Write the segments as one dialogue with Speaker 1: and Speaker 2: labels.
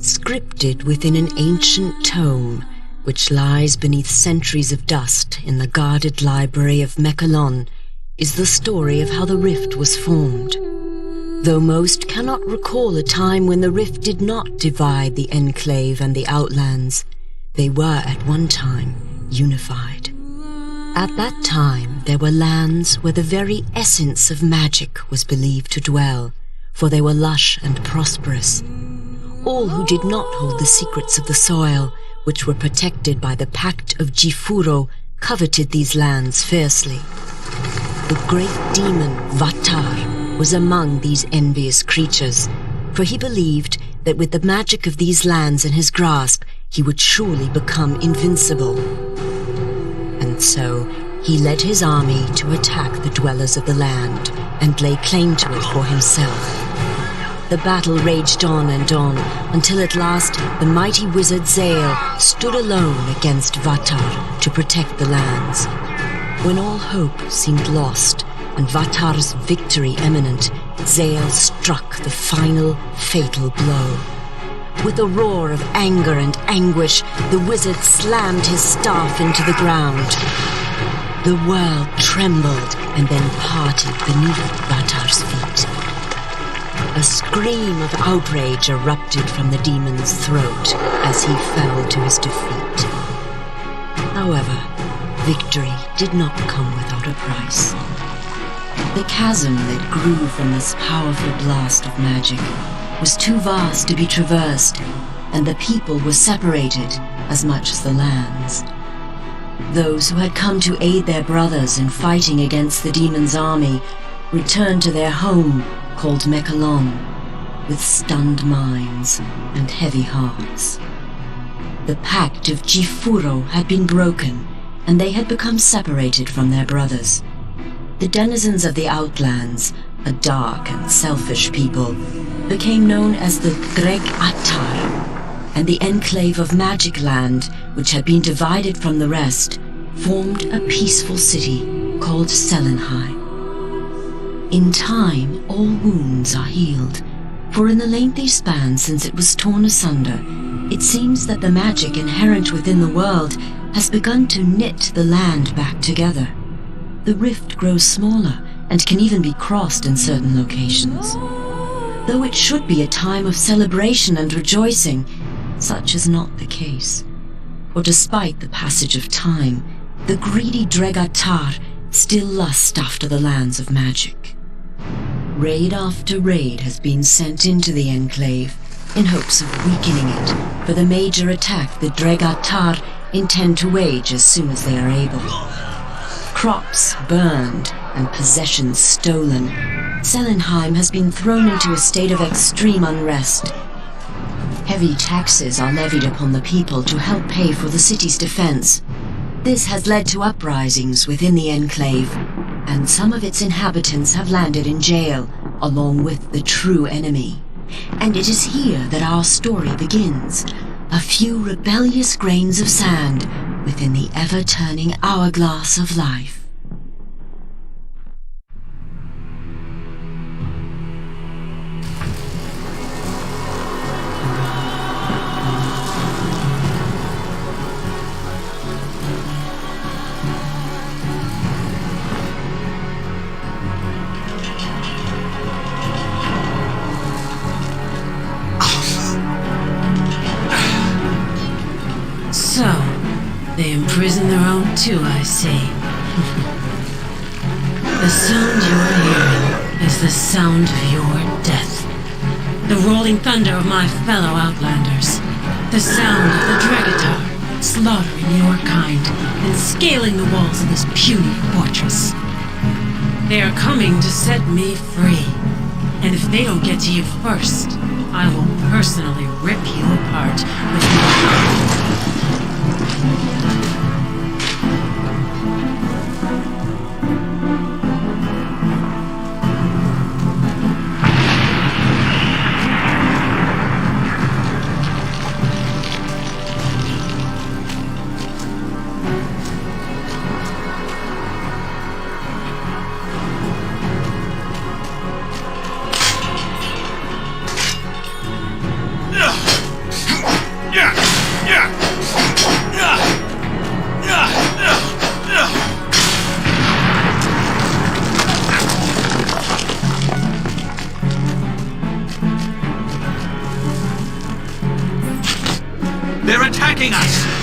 Speaker 1: Scripted within an ancient tome which lies beneath centuries of dust in the guarded library of Enclave is the story of how the rift was formed. Though most cannot recall a time when the rift did not divide the Enclave and the Outlands, they were at one time unified. At that time there were lands where the very essence of magic was believed to dwell, for they were lush and prosperous. All who did not hold the secrets of the soil, which were protected by the Pact of Jifuro, coveted these lands fiercely. The great demon Vatar was among these envious creatures, for he believed that with the magic of these lands in his grasp, he would surely become invincible. And so he led his army to attack the dwellers of the land and lay claim to it for himself. The battle raged on and on, until at last the mighty wizard Zale stood alone against Vatar to protect the lands. When all hope seemed lost and Vatar's victory imminent, Zale struck the final fatal blow. With a roar of anger and anguish, the wizard slammed his staff into the ground. The world trembled and then parted beneath Vatar's feet. A scream of outrage erupted from the demon's throat as he fell to his defeat. However, victory did not come without a price. The chasm that grew from this powerful blast of magic was too vast to be traversed, and the people were separated as much as the lands. Those who had come to aid their brothers in fighting against the demon's army returned to their home called Enclave, with stunned minds and heavy hearts. The Pact of Jifuro had been broken, and they had become separated from their brothers. The denizens of the Outlands, a dark and selfish people, became known as the Dreг Attar, and the Enclave of Magic Land, which had been divided from the rest, formed a peaceful city called Selenheim. In time, all wounds are healed, for in the lengthy span since it was torn asunder, it seems that the magic inherent within the world has begun to knit the land back together. The rift grows smaller and can even be crossed in certain locations. Though it should be a time of celebration and rejoicing, such is not the case. For despite the passage of time, the greedy Dreг Attar still lust after the lands of magic. Raid after raid has been sent into the Enclave in hopes of weakening it for the major attack the Dreг Attar intend to wage as soon as they are able. Crops burned and possessions stolen, Selenheim has been thrown into a state of extreme unrest. Heavy taxes are levied upon the people to help pay for the city's defense. This has led to uprisings within the Enclave, and some of its inhabitants have landed in jail, along with the true enemy. And it is here that our story begins, a few rebellious grains of sand within the ever-turning hourglass of life.
Speaker 2: imprison their own too, I see. The sound you are hearing is the sound of your death. The rolling thunder of my fellow outlanders. The sound of the Dregatar slaughtering your kind and scaling the walls of this puny fortress. They are coming to set me free. And if they don't get to you first, I will personally rip you apart with my...
Speaker 3: They're attacking us!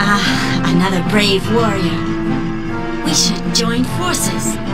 Speaker 4: Ah, another brave warrior. We should join forces.